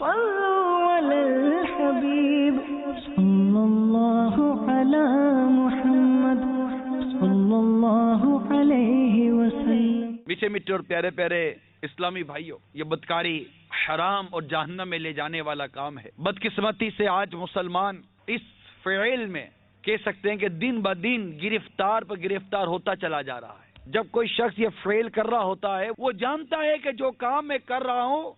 صلوا علی الحبیب صلی اللہ علی محمد صلی اللہ علیہ وسلم۔ میٹھے میٹھے اور پیارے پیارے اسلامی بھائیوں، یہ بدکاری حرام اور جہنم میں لے جانے والا کام ہے۔ بدقسمتی سے آج مسلمان اس فعل میں کہہ سکتے ہیں کہ دن بدن گرفتار پر گرفتار ہوتا چلا جا رہا ہے۔ جب کوئی شخص یہ فعل کر رہا ہوتا ہے، وہ جانتا ہے کہ جو کام میں کر رہا ہوں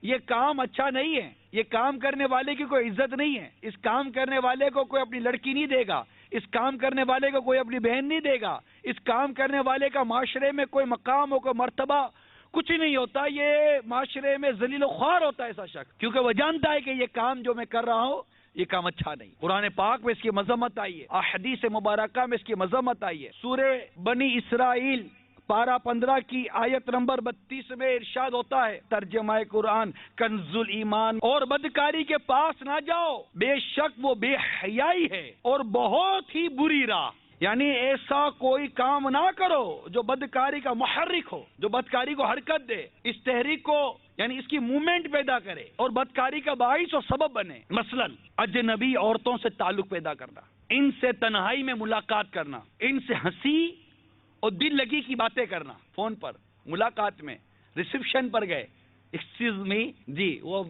یہ کام اچھا نہیں ہے، یہ کام کرنے والے کی کوئی عزت نہیں ہے، اس کام کرنے والے کو کوئی اپنی لڑکی نہیں دے گا، اس کام کرنے والے کو کوئی اپنی بہن نہیں دے گا، اس کام کرنے والے کا معاشرے میں کوئی مقام ہو، کوئی مرتبہ کچھ نہیں ہوتا، یہ معاشرے میں ذلیل و خوار ہوتا ہے ایسا شخص، کیونکہ وہ جانتا ہے کہ یہ کام جو میں کر رہا ہوں یہ کام اچھا نہیں۔ قرآن پاک میں اس کی مذمت آئی ہے، احادیث مبارکہ میں اس کی مذمت آئی ہے۔ سورہ بنی اسرائیل پارہ 15 کی آیت نمبر 32 میں ارشاد ہوتا ہے، ترجمہ قرآن کنز الایمان، اور بدکاری کے پاس نہ جاؤ، بے شک وہ بے حیائی ہے اور بہت ہی بری راہ۔ یعنی ایسا کوئی کام نہ کرو جو بدکاری کا محرک ہو، جو بدکاری کو حرکت دے، اس تحریک کو یعنی اس کی موومنٹ پیدا کرے اور بدکاری کا باعث اور سبب بنے۔ مثلا اجنبی عورتوں سے تعلق پیدا کرنا، ان سے تنہائی میں ملاقات کرنا، ان سے ہنسی اور دل لگی کی باتیں کرنا، فون پر ملاقات میں، ریسیپشن پر گئے، ایکسکیوز می جی، وہ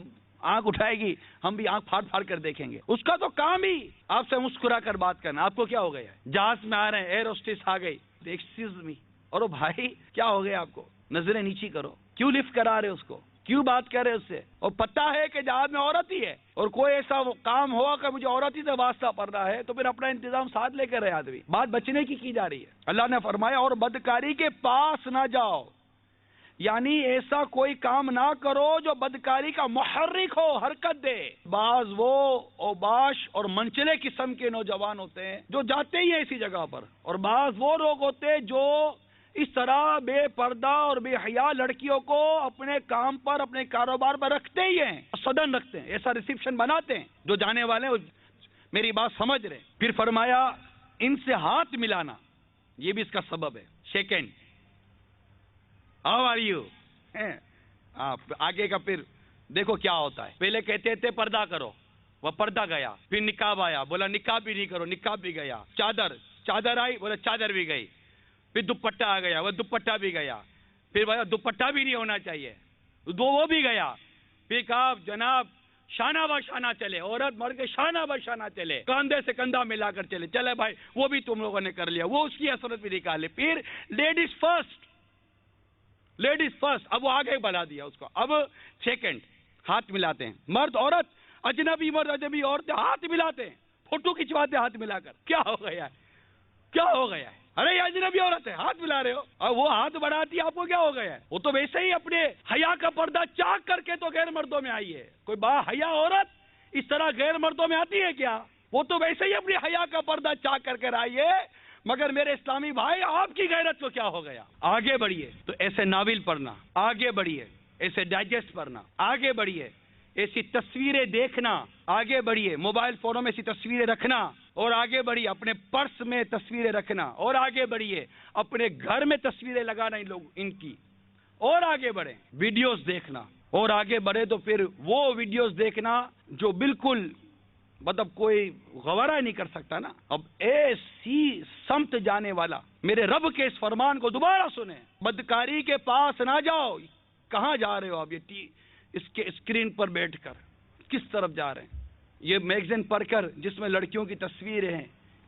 آنکھ اٹھائے گی، ہم بھی آنکھ پھاڑ پھاڑ کر دیکھیں گے، اس کا تو کام ہی آپ سے مسکرا کر بات کرنا۔ آپ کو کیا ہو گیا ہے؟ جہاز میں آ رہے ہیں، ایئر ہوسٹس آ گئی، ایکسکیوز می، اور بھائی کیا ہو گیا آپ کو؟ نظریں نیچی کرو، کیوں لفٹ کرا رہے اس کو، کیوں بات کر رہے اس سے؟ اور پتہ ہے کہ جہاز میں عورت ہی ہے، اور کوئی ایسا کام ہوا کہ مجھے عورت ہی سے واسطہ پڑ رہا ہے، تو پھر اپنا انتظام ساتھ لے کر رہے آدمی، بات بچنے کی جا رہی ہے۔ اللہ نے فرمایا اور بدکاری کے پاس نہ جاؤ، یعنی ایسا کوئی کام نہ کرو جو بدکاری کا محرک ہو، حرکت دے۔ بعض وہ اوباش اور منچلے قسم کے نوجوان ہوتے ہیں جو جاتے ہی ہیں ایسی جگہ پر، اور بعض وہ لوگ ہوتے ہیں جو اس طرح بے پردہ اور بے حیا لڑکیوں کو اپنے کام پر، اپنے کاروبار پر رکھتے ہی ہیں، صدن رکھتے ہیں، ایسا ریسیپشن بناتے ہیں، جو جانے والے میری بات سمجھ رہے۔ پھر فرمایا ان سے ہاتھ ملانا، یہ بھی اس کا سبب ہے۔ سیکنڈ، ہاؤ آر یو، آگے کا پھر دیکھو کیا ہوتا ہے۔ پہلے کہتے تھے پردہ کرو، وہ پردہ گیا، پھر نقاب آیا، بولا نقاب بھی نہیں کرو، نقاب بھی گیا، چادر آئی، بولا چادر بھی گئی، پھر دوپٹہ آ گیا، وہ دوپٹہ بھی گیا، پھر بولا دوپٹہ بھی نہیں ہونا چاہیے، وہ بھی گیا، پھر کہا جناب شانہ بہ شانہ چلے، عورت مرد کے شانہ بہ شانہ چلے، کاندھے سے کندھا ملا کر چلے، چلے بھائی وہ بھی تم لوگوں نے کر لیا، وہ اس کی حسرت بھی نکالے۔ پھر لیڈیز فرسٹ، لیڈیز فرسٹ، اب وہ آگے بڑھا دیا اس کو۔ اب سیکنڈ، ہاتھ ملاتے ہیں، مرد عورت، اجنبی مرد اجنبی عورتیں ہاتھ ملاتے ہیں، فوٹو کھنچواتے ہاتھ ملا کر۔ کیا ہو گیا ہے؟ کیا ہو گیا ہے؟ ارے یہ اجنبی عورت ہے، ہاتھ ملا رہے ہو، اور وہ ہاتھ بڑھاتی ہے، آپ کو کیا ہو گیا ہے؟ وہ تو ویسے ہی اپنے حیا کا پردہ چاک کر کے تو غیر مردوں میں آئی ہے۔ کوئی با حیا عورت اس طرح غیر مردوں میں آتی ہے کیا؟ وہ تو ویسے ہی اپنی حیا کا پردہ چاک کر کے آئی ہے۔ مگر میرے اسلامی بھائی، آپ کی غیرت کو کیا ہو گیا؟ آگے بڑھیے تو ایسے ناول پڑھنا، آگے بڑھیے ایسے ڈائجسٹ پڑھنا، آگے بڑھیے ایسی تصویریں دیکھنا، آگے بڑھیے موبائل فونوں میں ایسی تصویریں رکھنا، اور آگے بڑھیے اپنے پرس میں تصویریں رکھنا، اور آگے بڑھیے اپنے گھر میں تصویریں لگانا ان کی، اور آگے بڑھیں ویڈیوز دیکھنا، اور آگے بڑھے تو پھر وہ ویڈیوز دیکھنا جو بالکل مطلب کوئی گوارا نہیں کر سکتا نا۔ اب ایسی سمت جانے والا میرے رب کے اس فرمان کو دوبارہ سنیں، بدکاری کے پاس نہ جاؤ۔ کہاں جا رہے ہو آپ؟ یہ اس کے اسکرین پر بیٹھ کر کس طرف جا رہے ہیں؟ یہ میگزین پڑھ کر جس میں لڑکیوں کی تصویریں ہیں،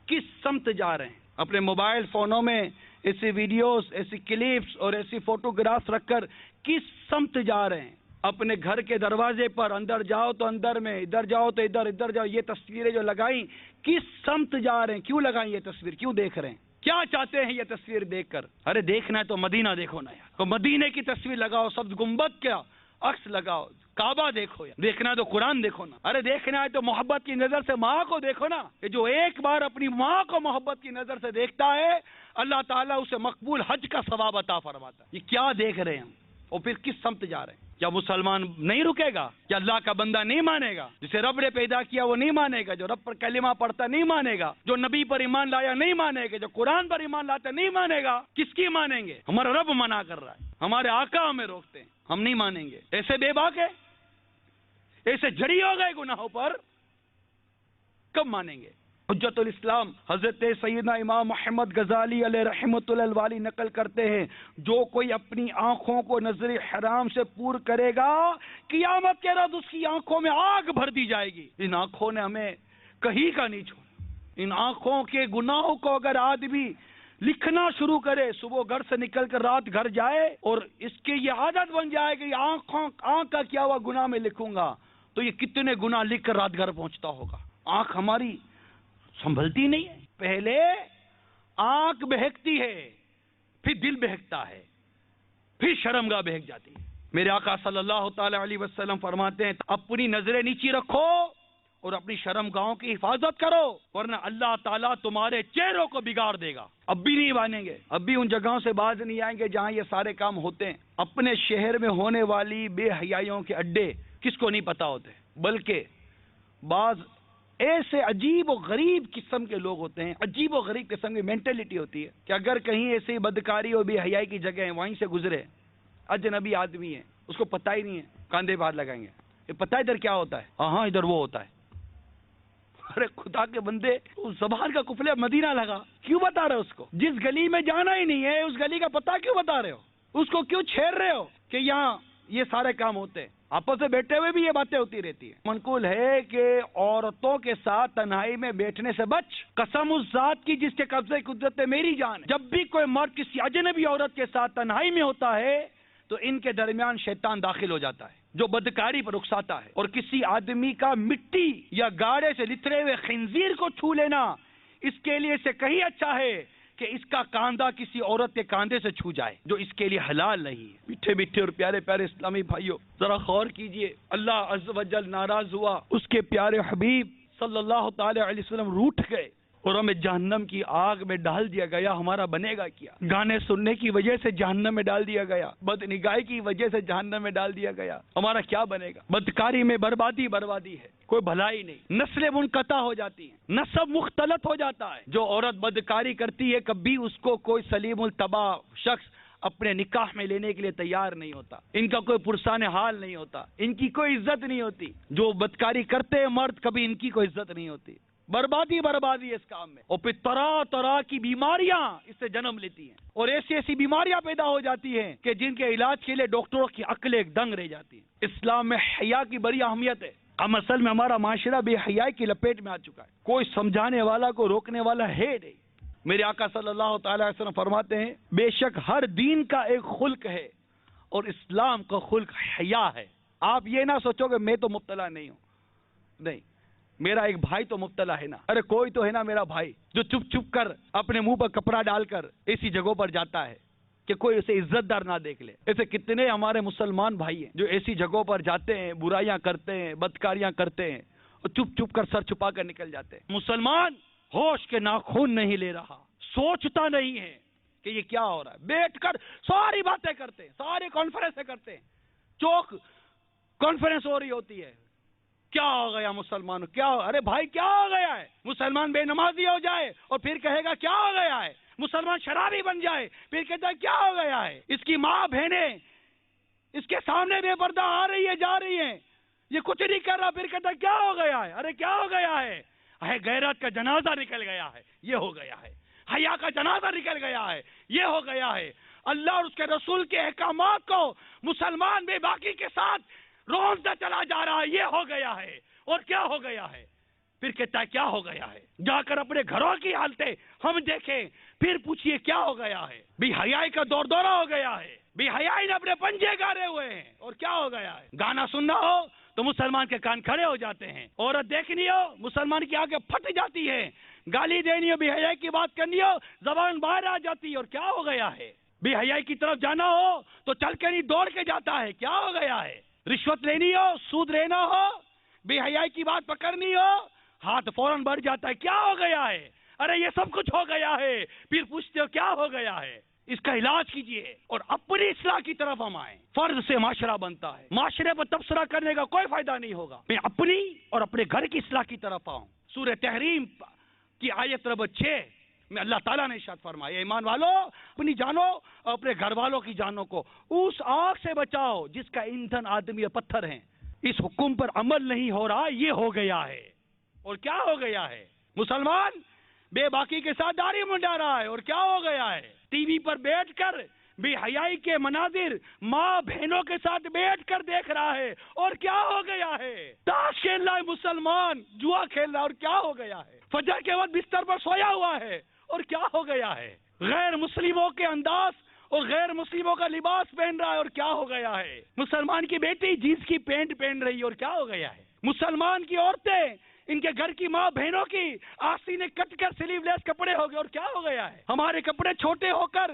کس سمت جا رہے ہیں؟ اپنے موبائل فونوں میں ایسی ویڈیوز، ایسی کلپس اور ایسی فوٹوگرافس رکھ کر کس سمت جا رہے ہیں؟ اپنے گھر کے دروازے پر اندر جاؤ تو اندر میں، ادھر جاؤ تو ادھر، ادھر جاؤ، یہ تصویریں جو لگائیں کس سمت جا رہے ہیں؟ کیوں لگائیں یہ تصویر؟ کیوں دیکھ رہے ہیں؟ کیا چاہتے ہیں یہ تصویر دیکھ کر؟ ارے دیکھنا ہے تو مدینہ دیکھو نا یار، تو مدینے کی تصویر لگاؤ، سبز گنبد کا عکس لگاؤ، کعبہ دیکھو یار، دیکھنا ہے تو قرآن دیکھو نا، ارے دیکھنا ہے تو محبت کی نظر سے ماں کو دیکھو نا۔ کہ جو ایک بار اپنی ماں کو محبت کی نظر سے دیکھتا ہے، اللہ تعالیٰ اسے مقبول حج کا ثواب عطا فرماتا ہے۔ یہ کیا دیکھ رہے ہیں؟ اور پھر کس سمت جا رہے ہیں؟ کیا مسلمان نہیں رکے گا؟ کیا اللہ کا بندہ نہیں مانے گا؟ جسے رب نے پیدا کیا وہ نہیں مانے گا، جو رب پر کلمہ پڑھتا نہیں مانے گا، جو نبی پر ایمان لایا نہیں مانے گا، جو قرآن پر ایمان لاتا نہیں مانے گا؟ کس کی مانیں گے؟ ہمارا رب منع کر رہا ہے، ہمارے آقا ہمیں روکتے ہیں، ہم نہیں مانیں گے۔ ایسے بے باک ہے، ایسے جڑی ہو گئے گناہوں پر، کب مانیں گے؟ حجت الاسلام حضرت سیدنا امام محمد غزالی علیہ رحمۃ اللہ والی نقل کرتے ہیں، جو کوئی اپنی آنکھوں کو نظر حرام سے پور کرے گا، قیامت کے روز اس کی آنکھوں میں آگ بھر دی جائے گی۔ ان آنکھوں نے ہمیں کہیں کا نہیں چھوڑا۔ ان آنکھوں کے گناہوں کو اگر آدمی لکھنا شروع کرے، صبح گھر سے نکل کر رات گھر جائے اور اس کی یہ عادت بن جائے کہ آنکھ کا کیا ہوا گناہ میں لکھوں گا، تو یہ کتنے گناہ لکھ کر رات گھر پہنچتا ہوگا۔ آنکھ ہماری سنبھلتی نہیں ہے۔ پہلے آنکھ بہکتی ہے، پھر دل بہکتا ہے، پھر شرمگاہ بہک جاتی ہے۔ میرے آقا صلی اللہ تعالی علیہ وسلم فرماتے ہیں، اپنی نظریں نیچی رکھو اور اپنی شرمگاہوں کی حفاظت کرو، ورنہ اللہ تعالیٰ تمہارے چہروں کو بگاڑ دے گا۔ اب بھی نہیں مانیں گے، اب بھی ان جگہوں سے باز نہیں آئیں گے جہاں یہ سارے کام ہوتے ہیں۔ اپنے شہر میں ہونے والی بے حیائیوں کے اڈے کس کو نہیں پتا ہوتے، بلکہ بعض ایسے عجیب و غریب قسم کے لوگ ہوتے ہیں، عجیب و غریب قسم کی مینٹلٹی ہوتی ہے کہ اگر کہیں ایسی بدکاری اور بے حیائی کی جگہ ہے، وہیں سے گزرے، اجنبی آدمی ہے، اس کو پتہ ہی نہیں ہے، کاندھے باہر لگائیں گے، یہ پتہ ادھر کیا ہوتا ہے؟ ہاں ادھر وہ ہوتا ہے۔ ارے خدا کے بندے، اس زبان کا قفل مدینہ لگا، کیوں بتا رہے ہو اس کو؟ جس گلی میں جانا ہی نہیں ہے، اس گلی کا پتہ کیوں بتا رہے ہو؟ اس کو کیوں چھیڑ رہے ہو کہ یہاں یہ سارے کام ہوتے ہیں؟ آپس میں بیٹھے ہوئے بھی یہ باتیں ہوتی رہتی ہیں۔ منقول ہے کہ عورتوں کے ساتھ تنہائی میں بیٹھنے سے بچ، قسم اس ذات کی جس کے قبضے قدرت میں میری جان ہے، جب بھی کوئی مرد کسی اجنبی عورت کے ساتھ تنہائی میں ہوتا ہے تو ان کے درمیان شیطان داخل ہو جاتا ہے جو بدکاری پر اکساتا ہے، اور کسی آدمی کا مٹی یا گاڑے سے لترے ہوئے خنزیر کو چھو لینا اس کے لیے سے کہیں اچھا ہے کہ اس کا کاندھا کسی عورت کے کاندھے سے چھو جائے جو اس کے لیے حلال نہیں ہے۔ میٹھے میٹھے اور پیارے پیارے اسلامی بھائیوں، ذرا غور کیجئے، اللہ عز و جل ناراض ہوا، اس کے پیارے حبیب صلی اللہ تعالی علیہ وسلم روٹھ گئے اور ہمیں جہنم کی آگ میں ڈال دیا گیا۔ ہمارا بنے گا کیا؟ گانے سننے کی وجہ سے جہنم میں ڈال دیا گیا، بد نگاہی کی وجہ سے جہنم میں ڈال دیا گیا، ہمارا کیا بنے گا؟ بدکاری میں بربادی ہے، کوئی بھلائی نہیں، نسلیں منقطع ہو جاتی ہیں، نسب مختلط ہو جاتا ہے۔ جو عورت بدکاری کرتی ہے کبھی اس کو کوئی سلیم الطبع شخص اپنے نکاح میں لینے کے لیے تیار نہیں ہوتا، ان کا کوئی پرسان حال نہیں ہوتا، ان کی کوئی عزت نہیں ہوتی۔ جو بدکاری کرتے ہیں مرد، کبھی ان کی کوئی عزت نہیں ہوتی۔ بربادی ہے اس کام میں، اور پھر طرح طرح کی بیماریاں اس سے جنم لیتی ہیں، اور ایسی بیماریاں پیدا ہو جاتی ہیں کہ جن کے علاج کے لیے ڈاکٹروں کی عقلیں دنگ رہ جاتی ہیں۔ اسلام میں حیا کی بڑی اہمیت ہے۔ ہم اصل میں ہمارا معاشرہ بے حیائی کی لپیٹ میں آ چکا ہے، کوئی سمجھانے والا، کوئی روکنے والا ہے نہیں۔ میرے آقا صلی اللہ تعالی علیہ وسلم فرماتے ہیں، بے شک ہر دین کا ایک خلق ہے اور اسلام کا خلق حیا ہے۔ آپ یہ نہ سوچو کہ میں تو مبتلا نہیں ہوں، نہیں، میرا ایک بھائی تو مبتلا ہے نا، ارے کوئی تو ہے نا میرا بھائی جو چپ چپ کر اپنے منہ پر کپڑا ڈال کر ایسی جگہوں پر جاتا ہے کہ کوئی اسے عزت دار نہ دیکھ لے۔ ایسے کتنے ہمارے مسلمان بھائی ہیں جو ایسی جگہوں پر جاتے ہیں، برائیاں کرتے ہیں، بدکاریاں کرتے ہیں اور چپ چپ کر سر چھپا کر نکل جاتے ہیں۔ مسلمان ہوش کے ناخن نہیں لے رہا، سوچتا نہیں ہے کہ یہ کیا ہو رہا ہے، بیٹھ کر ساری باتیں کرتے ہیں، ساری کانفرنسیں کرتے ہیں، چوک کانفرنس ہو رہی ہوتی ہے، کیا ہو گیا مسلمانوں، کیا ہو، ارے بھائی کیا ہو گیا ہے؟ مسلمان بے نمازی ہو جائے اور پھر کہے گا کیا ہو گیا ہے، مسلمان شرابی بن جائے پھر کہتا ہے کیا ہو گیا ہے، اس کی ماں بہنیں اس کے سامنے بے پردہ آ رہی ہے، جا رہی ہیں، یہ کچھ نہیں کر رہا، پھر کہتا ہے کیا ہو گیا ہے، ارے کیا ہو گیا ہے، غیرت کا جنازہ نکل گیا ہے، یہ ہو گیا ہے، حیا کا جنازہ نکل گیا ہے، یہ ہو گیا ہے۔ اللہ اور اس کے رسول کے احکامات کو مسلمان بے باکی کے ساتھ روزہ چلا جا رہا ہے، یہ ہو گیا ہے، اور کیا ہو گیا ہے، پھر کہتا ہے کیا ہو گیا ہے۔ جا کر اپنے گھروں کی حالتیں ہم دیکھیں، پھر پوچھئے کیا ہو گیا ہے۔ بے حیائی کا دور دورہ ہو گیا ہے، بے حیائی نے اپنے پنجے گاڑے ہوئے ہیں، اور کیا ہو گیا ہے۔ گانا سننا ہو تو مسلمان کے کان کھڑے ہو جاتے ہیں، عورت دیکھنی ہو مسلمان کی آنکھیں پھٹ جاتی ہے، گالی دینی ہو، بے حیائی کی بات کرنی ہو زبان باہر آ جاتی ہے، اور کیا ہو گیا ہے۔ بے حیائی کی طرف جانا ہو تو چل کے نہیں دوڑ کے جاتا ہے، کیا ہو گیا ہے۔ رشوت لینی ہو، سود لینا ہو، بے حیائی کی بات پکڑنی ہو، ہاتھ فوراً بڑھ جاتا ہے، کیا ہو گیا ہے، ارے یہ سب کچھ ہو گیا ہے، پھر پوچھتے ہو کیا ہو گیا ہے۔ اس کا علاج کیجئے اور اپنی اصلاح کی طرف ہم آئیں۔ فرض سے معاشرہ بنتا ہے، معاشرے پر تبصرہ کرنے کا کوئی فائدہ نہیں ہوگا، میں اپنی اور اپنے گھر کی اصلاح کی طرف آؤں۔ سورہ تحریم کی آیت نمبر 6 میں اللہ تعالیٰ نے ارشاد فرمایا، ایمان والو اپنی جانوں اور اپنے گھر والوں کی جانوں کو اس آگ سے بچاؤ جس کا ایندھن آدمی اور پتھر ہیں۔ اس حکم پر عمل نہیں ہو رہا، یہ ہو گیا ہے۔ اور کیا ہو گیا ہے؟ مسلمان بے باکی کے ساتھ داڑھی منڈا رہا ہے، اور کیا ہو گیا ہے؟ ٹی وی پر بیٹھ کر بے حیائی کے مناظر ماں بہنوں کے ساتھ بیٹھ کر دیکھ رہا ہے، اور کیا ہو گیا ہے؟ تاش کھیل رہا ہے مسلمان، جوا کھیل رہا ہے، اور کیا ہو گیا ہے؟ فجر کے وقت بستر پر سویا ہوا ہے، اور کیا ہو گیا ہے؟ غیر مسلموں کے انداز اور غیر مسلموں کا لباس پہن رہا ہے، اور کیا ہو گیا ہے؟ مسلمان کی بیٹی جینس کی پینٹ پہن رہی ہے، اور کیا ہو گیا ہے؟ مسلمان کی عورتیں، ان کے گھر کی ماں بہنوں کی آستینیں کٹ کر سلیو لیس کپڑے ہو گئے، اور کیا ہو گیا ہے؟ ہمارے کپڑے چھوٹے ہو کر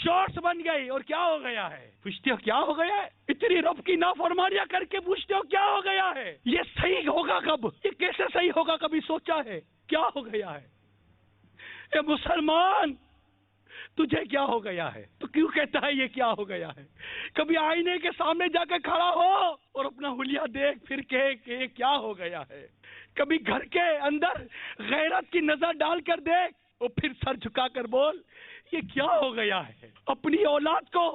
شارٹس بن گئی، اور کیا ہو گیا ہے؟ پوچھتے ہو کیا ہو گیا ہے؟ اتنی رب کی نافرمانیاں کر کے پوچھتے ہو کیا ہو گیا ہے؟ یہ صحیح ہوگا کب؟ یہ کیسے صحیح ہوگا؟ کبھی سوچا ہے؟ کیا ہو گیا ہے؟ اے مسلمان، تجھے کیا ہو گیا ہے؟ تو کیوں کہتا ہے یہ کیا ہو گیا ہے؟ کبھی آئینے کے سامنے جا کے کھڑا ہو اور اپنا حلیہ دیکھ پھر کہ یہ کیا ہو گیا ہے؟ کبھی گھر کے اندر غیرت کی نظر ڈال کر دیکھ اور پھر سر جھکا کر بول یہ کیا ہو گیا ہے؟ اپنی اولاد کو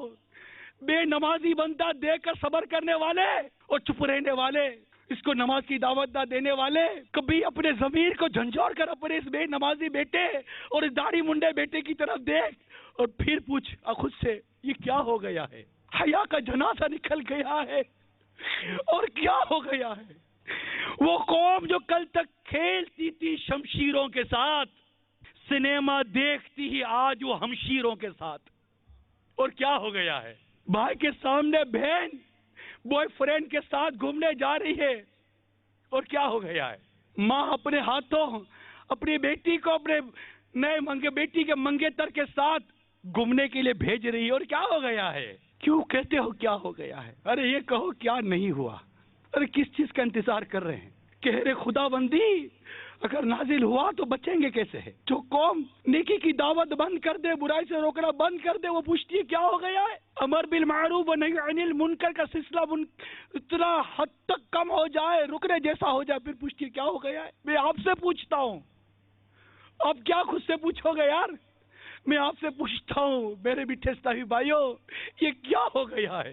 بے نمازی بندہ دیکھ کر صبر کرنے والے اور چپ رہنے والے، اس کو نماز کی دعوت نہ دینے والے، کبھی اپنے ضمیر کو جھنجھوڑ کر اپنے اس بے نمازی بیٹے اور اس داڑھی منڈے بیٹے کی طرف دیکھ اور پھر پوچھ خود سے یہ کیا ہو گیا ہے؟ حیا کا جنازہ نکل گیا ہے، اور کیا ہو گیا ہے؟ وہ قوم جو کل تک کھیلتی تھی شمشیروں کے ساتھ، سنیما دیکھتی ہی آج وہ ہمشیروں کے ساتھ، اور کیا ہو گیا ہے؟ بھائی کے سامنے بہن بوائے فرینڈ کے ساتھ گھومنے جا رہی ہے، اور کیا ہو گیا ہے؟ ماں اپنے ہاتھوں اپنی بیٹی کو اپنے نئے بیٹی کے منگیتر کے ساتھ گھومنے کے لیے بھیج رہی ہے، اور کیا ہو گیا ہے؟ کیوں کہتے ہو کیا ہو گیا ہے؟ ارے یہ کہو کیا نہیں ہوا؟ ارے کس چیز کا انتظار کر رہے ہیں؟ کہہ رہے خدا بندی اگر نازل ہوا تو بچیں گے کیسے؟ جو قوم نیکی کی دعوت بند کر دے، برائی سے روکنا بند کر دے، وہ پوچھتی ہے کیا ہو گیا ہے؟ امر بالمعروف و نہی عن المنکر کا سلسلہ اتنا حد تک کم ہو جائے، رکنے جیسا ہو جائے، پھر پوچھتی ہے کیا ہو گیا ہے؟ میں آپ سے پوچھتا ہوں، آپ کیا خود سے پوچھو گے یار؟ میں آپ سے پوچھتا ہوں میرے میٹھے اسلامی بھائیوں، یہ کیا ہو گیا ہے؟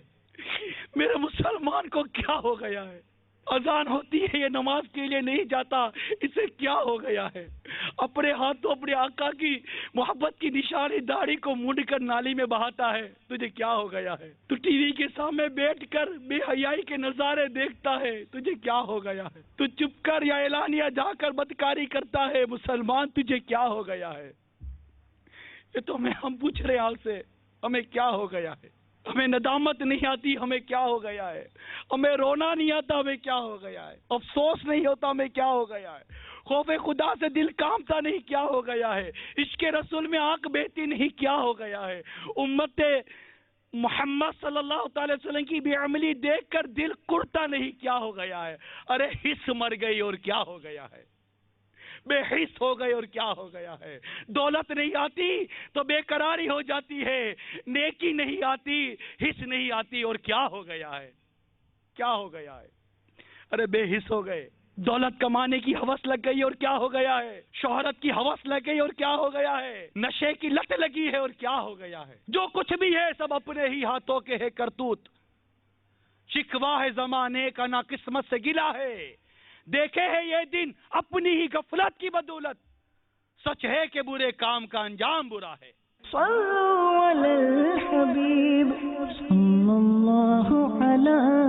میرے مسلمان کو کیا ہو گیا ہے؟ اذان ہوتی ہے یہ نماز کے لیے نہیں جاتا، اسے کیا ہو گیا ہے؟ اپنے ہاتھوں اپنے آقا کی محبت کی نشانی داڑھی کو مونڈ کر نالی میں بہاتا ہے، تجھے کیا ہو گیا ہے؟ تو ٹی وی کے سامنے بیٹھ کر بے حیائی کے نظارے دیکھتا ہے، تجھے کیا ہو گیا ہے؟ تو چپ کر یا اعلانیہ جا کر بدکاری کرتا ہے، مسلمان تجھے کیا ہو گیا ہے؟ یہ تو ہم پوچھ رہے ہیں آپ سے، ہمیں کیا ہو گیا ہے؟ ہمیں ندامت نہیں آتی، ہمیں کیا ہو گیا ہے؟ ہمیں رونا نہیں آتا، ہمیں کیا ہو گیا ہے؟ افسوس نہیں ہوتا، ہمیں کیا ہو گیا ہے؟ خوف خدا سے دل کامتا نہیں، کیا ہو گیا ہے؟ عشق رسول میں آنکھ بہتی نہیں، کیا ہو گیا ہے؟ امت محمد صلی اللہ تعالی وسلم کی بے عملی دیکھ کر دل کڑتا نہیں، کیا ہو گیا ہے؟ ارے حس مر گئی، اور کیا ہو گیا ہے؟ بے حس ہو گئے، اور کیا ہو گیا ہے؟ دولت نہیں آتی تو بے قراری ہو جاتی ہے، نیکی نہیں آتی، حس نہیں آتی، اور کیا ہو گیا ہے؟ کیا ہو گیا ہے؟ ارے بے حس ہو گئے، دولت کمانے کی ہوس لگ گئی، اور کیا ہو گیا ہے؟ شہرت کی ہوس لگ گئی، اور کیا ہو گیا ہے؟ نشے کی لت لگی ہے، اور کیا ہو گیا ہے؟ جو کچھ بھی ہے سب اپنے ہی ہاتھوں کے ہے کرتوت، شکوا ہے زمانے کا نا قسمت سے گلا ہے، دیکھے ہے یہ دن اپنی ہی غفلت کی بدولت، سچ ہے کہ برے کام کا انجام برا ہے۔ صلو علی الحبیب صلی اللہ علیہ